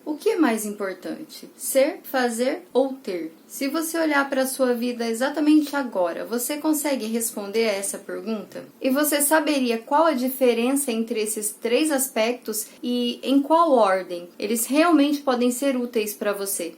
O que é mais importante? Ser, fazer ou ter? Se você olhar para a sua vida exatamente agora, você consegue responder a essa pergunta? E você saberia qual a diferença entre esses três aspectos e em qual ordem eles realmente podem ser úteis para você?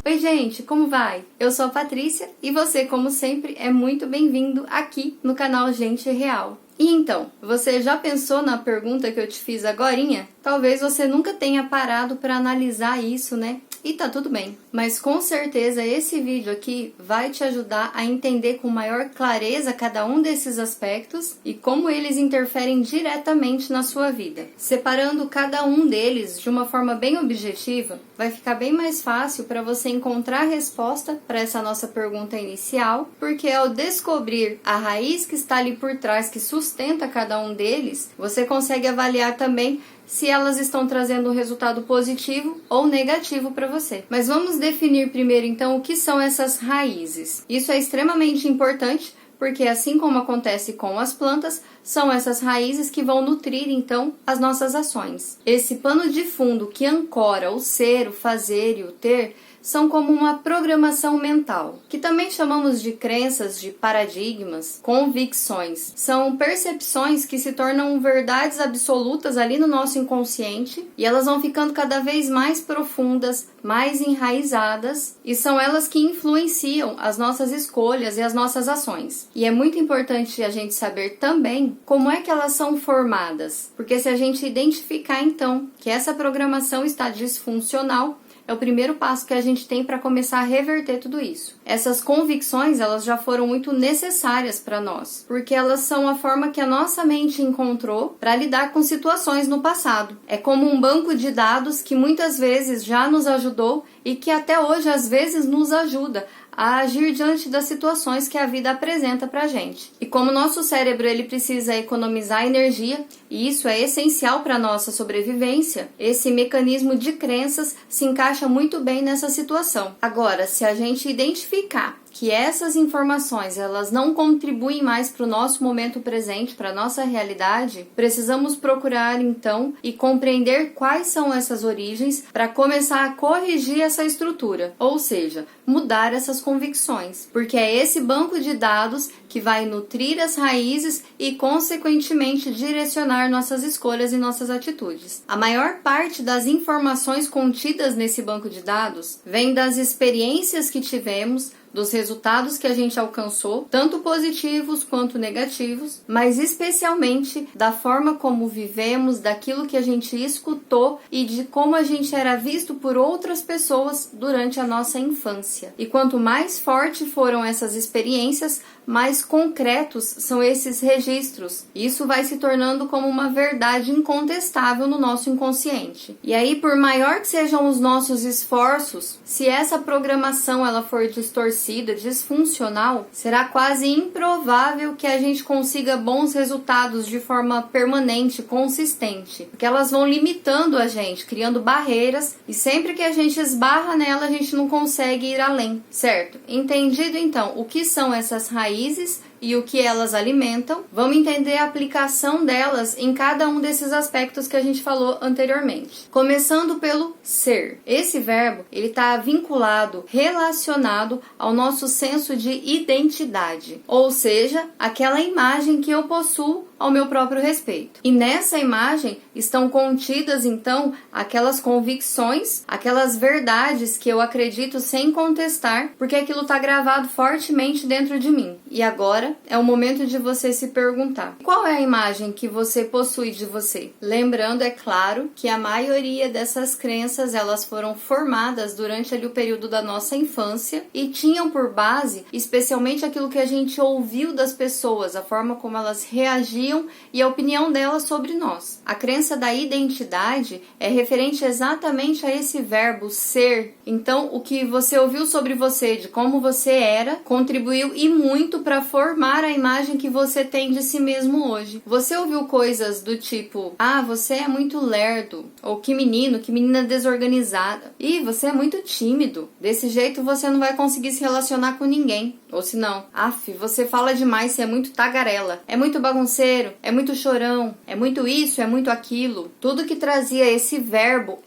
Oi gente, como vai? Eu sou a Patrícia e você, como sempre, é muito bem-vindo aqui no canal Gente Real. E então, você já pensou na pergunta que eu te fiz agorinha? Talvez você nunca tenha parado para analisar isso, né? E tá tudo bem. Mas com certeza esse vídeo aqui vai te ajudar a entender com maior clareza cada um desses aspectos e como eles interferem diretamente na sua vida. Separando cada um deles de uma forma bem objetiva, vai ficar bem mais fácil para você encontrar a resposta para essa nossa pergunta inicial, porque ao descobrir a raiz que está ali por trás, que sustenta cada um deles, você consegue avaliar também se elas estão trazendo um resultado positivo ou negativo para você. Mas vamos definir primeiro então o que são essas raízes. Isso é extremamente importante porque, assim como acontece com as plantas, são essas raízes que vão nutrir então as nossas ações. Esse pano de fundo que ancora o ser, o fazer e o ter são como uma programação mental, que também chamamos de crenças, de paradigmas, convicções. São percepções que se tornam verdades absolutas ali no nosso inconsciente e elas vão ficando cada vez mais profundas, mais enraizadas e são elas que influenciam as nossas escolhas e as nossas ações. E é muito importante a gente saber também como é que elas são formadas, porque se a gente identificar então que essa programação está disfuncional, é o primeiro passo que a gente tem para começar a reverter tudo isso. Essas convicções, elas já foram muito necessárias para nós, porque elas são a forma que a nossa mente encontrou para lidar com situações no passado. É como um banco de dados que muitas vezes já nos ajudou e que até hoje às vezes nos ajuda a agir diante das situações que a vida apresenta pra gente. E como o nosso cérebro ele precisa economizar energia, e isso é essencial para nossa sobrevivência, esse mecanismo de crenças se encaixa muito bem nessa situação. Agora, se a gente identificar que essas informações elas não contribuem mais para o nosso momento presente, para a nossa realidade, precisamos procurar então e compreender quais são essas origens para começar a corrigir essa estrutura, ou seja, mudar essas convicções, porque é esse banco de dados que vai nutrir as raízes e, consequentemente, direcionar nossas escolhas e nossas atitudes. A maior parte das informações contidas nesse banco de dados vem das experiências que tivemos, dos resultados que a gente alcançou, tanto positivos quanto negativos, mas especialmente da forma como vivemos, daquilo que a gente escutou e de como a gente era visto por outras pessoas durante a nossa infância. E quanto mais fortes foram essas experiências, mais concretos são esses registros. Isso vai se tornando como uma verdade incontestável no nosso inconsciente. E aí, por maior que sejam os nossos esforços, se essa programação ela for distorcida, disfuncional, será quase improvável que a gente consiga bons resultados de forma permanente, consistente, porque elas vão limitando a gente, criando barreiras, e sempre que a gente esbarra nela, a gente não consegue ir além, certo? Entendido então o que são essas raízes e o que elas alimentam, vamos entender a aplicação delas em cada um desses aspectos que a gente falou anteriormente. Começando pelo ser. Esse verbo, ele está vinculado, relacionado ao nosso senso de identidade, ou seja, aquela imagem que eu possuo ao meu próprio respeito. E nessa imagem estão contidas, então, aquelas convicções, aquelas verdades que eu acredito sem contestar, porque aquilo está gravado fortemente dentro de mim. E agora é o momento de você se perguntar: qual é a imagem que você possui de você? Lembrando, é claro, que a maioria dessas crenças, elas foram formadas durante ali o período da nossa infância e tinham por base, especialmente aquilo que a gente ouviu das pessoas, a forma como elas reagiam e a opinião delas sobre nós. A crença da identidade é referente exatamente a esse verbo ser. Então, o que você ouviu sobre você, de como você era, contribuiu e muito para formar a imagem que você tem de si mesmo hoje. Você ouviu coisas do tipo: ah, você é muito lerdo, ou que menino, que menina desorganizada, e você é muito tímido, desse jeito você não vai conseguir se relacionar com ninguém. Ou se não, af, você fala demais, você é muito tagarela, é muito bagunceiro, fofoqueiro, é muito chorão, é muito isso, é muito aquilo. Tudo que trazia esse verbo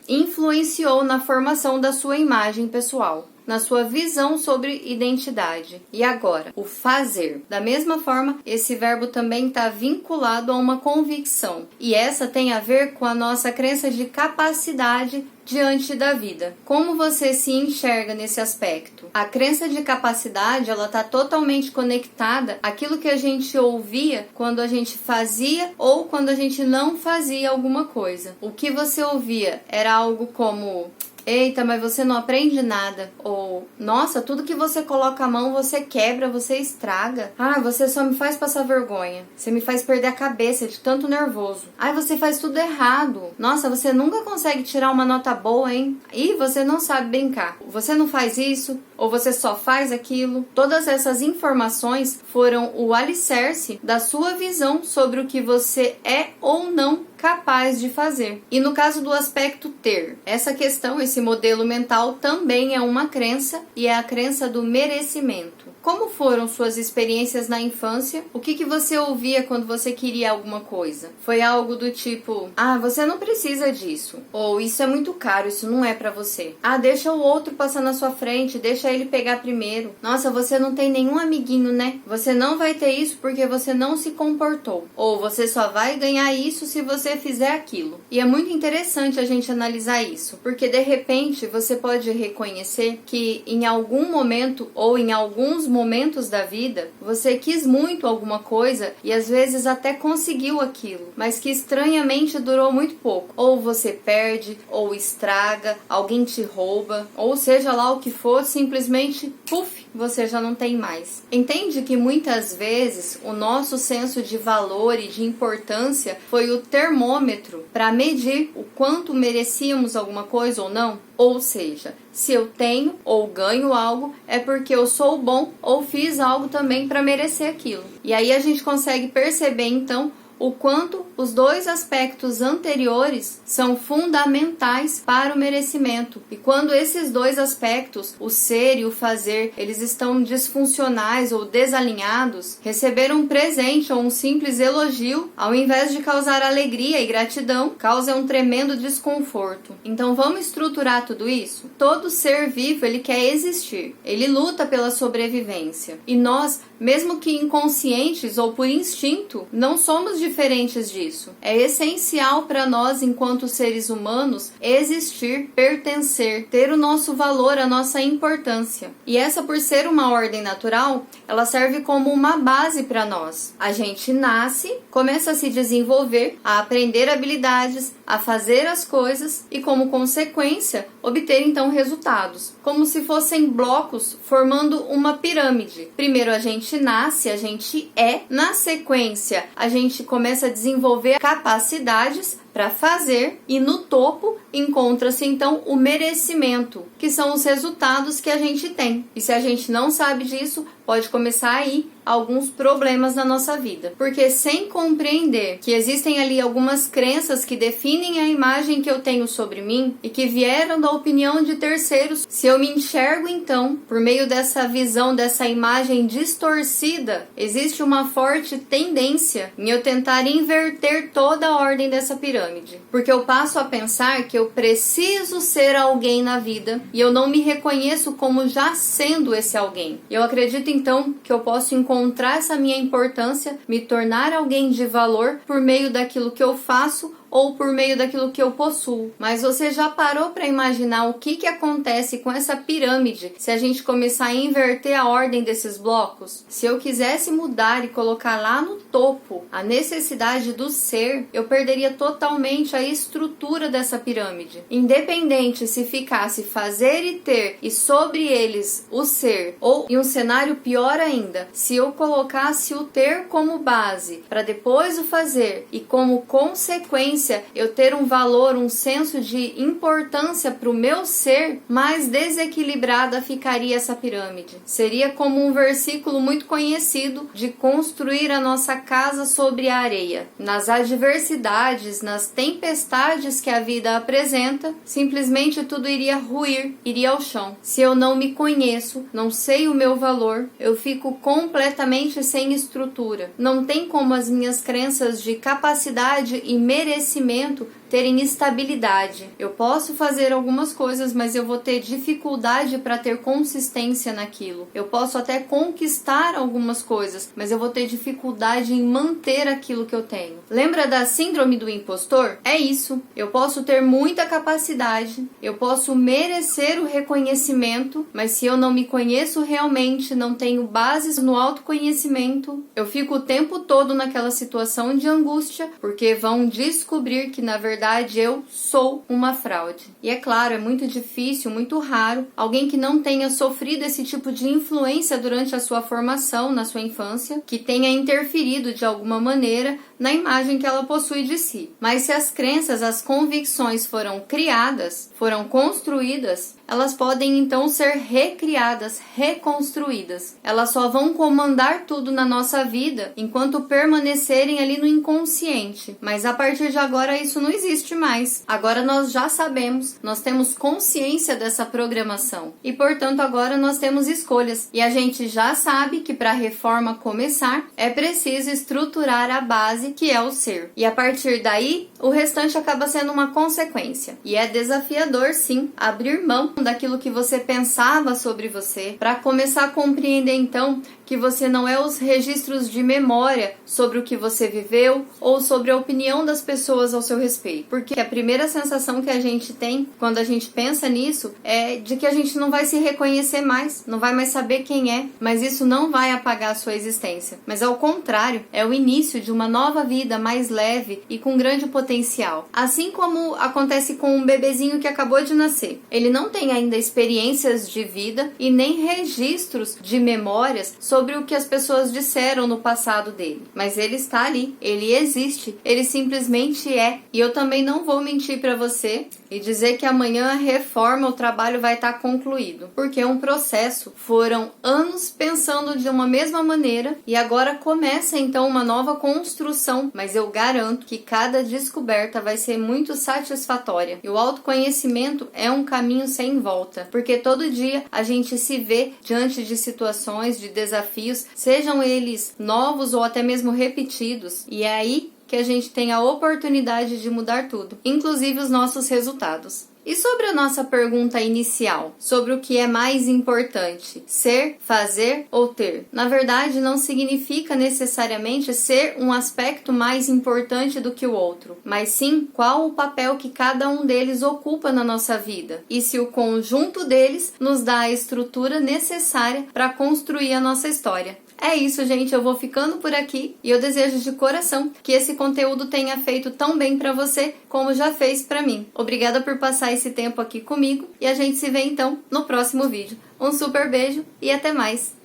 influenciou na formação da sua imagem pessoal, na sua visão sobre identidade. E agora, o fazer. Da mesma forma, esse verbo também está vinculado a uma convicção. E essa tem a ver com a nossa crença de capacidade diante da vida. Como você se enxerga nesse aspecto? A crença de capacidade, ela está totalmente conectada àquilo que a gente ouvia quando a gente fazia ou quando a gente não fazia alguma coisa. O que você ouvia era algo como: eita, mas você não aprende nada. Ou, nossa, tudo que você coloca a mão, você quebra, você estraga. Ah, você só me faz passar vergonha. Você me faz perder a cabeça de tanto nervoso. Ai, você faz tudo errado. Nossa, você nunca consegue tirar uma nota boa, hein? Ih, você não sabe brincar. Você não faz isso, ou você só faz aquilo. Todas essas informações foram o alicerce da sua visão sobre o que você é ou não capaz de fazer. E no caso do aspecto ter, essa questão, esse modelo mental também é uma crença, e é a crença do merecimento. Como foram suas experiências na infância? O que você ouvia quando você queria alguma coisa? Foi algo do tipo: ah, você não precisa disso. Ou isso é muito caro, isso não é pra você. Ah, deixa o outro passar na sua frente, deixa ele pegar primeiro. Nossa, você não tem nenhum amiguinho, né? Você não vai ter isso porque você não se comportou. Ou você só vai ganhar isso se você fizer aquilo. E é muito interessante a gente analisar isso, porque de repente você pode reconhecer que em algum momento ou em alguns momentos da vida você quis muito alguma coisa e às vezes até conseguiu aquilo, mas que estranhamente durou muito pouco. Ou você perde, ou estraga, alguém te rouba, ou seja lá o que for, simplesmente puf, você já não tem mais. Entende que muitas vezes o nosso senso de valor e de importância foi o termômetro para medir o quanto merecíamos alguma coisa ou não? Ou seja, se eu tenho ou ganho algo, é porque eu sou bom ou fiz algo também para merecer aquilo. E aí a gente consegue perceber então o quanto os dois aspectos anteriores são fundamentais para o merecimento. E quando esses dois aspectos, o ser e o fazer, eles estão disfuncionais ou desalinhados, receber um presente ou um simples elogio, ao invés de causar alegria e gratidão, causa um tremendo desconforto. Então vamos estruturar tudo isso? Todo ser vivo, ele quer existir. Ele luta pela sobrevivência. E nós, mesmo que inconscientes ou por instinto, não somos diferentes disso. É essencial para nós, enquanto seres humanos, existir, pertencer, ter o nosso valor, a nossa importância. E essa, por ser uma ordem natural, ela serve como uma base para nós. A gente nasce, começa a se desenvolver, a aprender habilidades, a fazer as coisas e, como consequência, obter então resultados, como se fossem blocos formando uma pirâmide. Primeiro a gente nasce, a gente é, na sequência a gente começa a desenvolver capacidades para fazer, e no topo encontra-se então o merecimento, que são os resultados que a gente tem. E se a gente não sabe disso, pode começar aí alguns problemas na nossa vida. Porque sem compreender que existem ali algumas crenças que definem a imagem que eu tenho sobre mim e que vieram da opinião de terceiros, se eu me enxergo então, por meio dessa visão, dessa imagem distorcida, existe uma forte tendência em eu tentar inverter toda a ordem dessa pirâmide. Porque eu passo a pensar que eu preciso ser alguém na vida e eu não me reconheço como já sendo esse alguém. Eu acredito então que eu posso encontrar essa minha importância, me tornar alguém de valor por meio daquilo que eu faço ou por meio daquilo que eu possuo. Mas você já parou para imaginar o que acontece com essa pirâmide se a gente começar a inverter a ordem desses blocos? Se eu quisesse mudar e colocar lá no topo a necessidade do ser, eu perderia totalmente a estrutura dessa pirâmide. Independente se ficasse fazer e ter e sobre eles o ser, ou em um cenário pior ainda, se eu colocasse o ter como base para depois o fazer e como consequência consequência eu ter um valor, um senso de importância para o meu ser, mais desequilibrada ficaria essa pirâmide. Seria como um versículo muito conhecido de construir a nossa casa sobre a areia. Nas adversidades, nas tempestades que a vida apresenta, simplesmente tudo iria ruir, iria ao chão. Se eu não me conheço, não sei o meu valor, eu fico completamente sem estrutura. Não tem como as minhas crenças de capacidade e merecimento terem estabilidade. Eu posso fazer algumas coisas, mas eu vou ter dificuldade para ter consistência naquilo. Eu posso até conquistar algumas coisas, mas eu vou ter dificuldade em manter aquilo que eu tenho. Lembra da síndrome do impostor? É isso. Eu posso ter muita capacidade, eu posso merecer o reconhecimento, mas se eu não me conheço realmente, não tenho bases no autoconhecimento, eu fico o tempo todo naquela situação de angústia, porque vão descobrir que na verdade eu sou uma fraude. E é claro, é muito difícil, muito raro alguém que não tenha sofrido esse tipo de influência durante a sua formação, na sua infância, que tenha interferido de alguma maneira na imagem que ela possui de si. Mas se as crenças, as convicções foram criadas, foram construídas, elas podem então ser recriadas, reconstruídas. Elas só vão comandar tudo na nossa vida enquanto permanecerem ali no inconsciente. Mas a partir de agora isso não existe mais. Agora nós já sabemos, nós temos consciência dessa programação. E portanto agora nós temos escolhas. E a gente já sabe que para a reforma começar, é preciso estruturar a base que é o ser. E a partir daí, o restante acaba sendo uma consequência. E é desafiador sim, abrir mão daquilo que você pensava sobre você, para começar a compreender então que você não é os registros de memória sobre o que você viveu ou sobre a opinião das pessoas ao seu respeito. Porque a primeira sensação que a gente tem quando a gente pensa nisso é de que a gente não vai se reconhecer mais, não vai mais saber quem é, mas isso não vai apagar a sua existência. Mas ao contrário, é o início de uma nova vida mais leve e com grande potencial. Assim como acontece com um bebezinho que acabou de nascer. Ele não tem ainda experiências de vida e nem registros de memórias sobre o que as pessoas disseram no passado dele. Mas ele está ali, ele existe, ele simplesmente é. E eu também não vou mentir para você e dizer que amanhã a reforma, o trabalho vai estar concluído. Porque é um processo. Foram anos pensando de uma mesma maneira e agora começa então uma nova construção. Mas eu garanto que cada descoberta vai ser muito satisfatória. E o autoconhecimento é um caminho sem volta. Porque todo dia a gente se vê diante de situações, de desafios, sejam eles novos ou até mesmo repetidos. E é aí que a gente tem a oportunidade de mudar tudo, inclusive os nossos resultados. E sobre a nossa pergunta inicial, sobre o que é mais importante, ser, fazer ou ter? Na verdade, não significa necessariamente ser um aspecto mais importante do que o outro, mas sim qual o papel que cada um deles ocupa na nossa vida e se o conjunto deles nos dá a estrutura necessária para construir a nossa história. É isso, gente, eu vou ficando por aqui e eu desejo de coração que esse conteúdo tenha feito tão bem para você como já fez para mim. Obrigada por passar esse tempo aqui comigo e a gente se vê então no próximo vídeo. Um super beijo e até mais!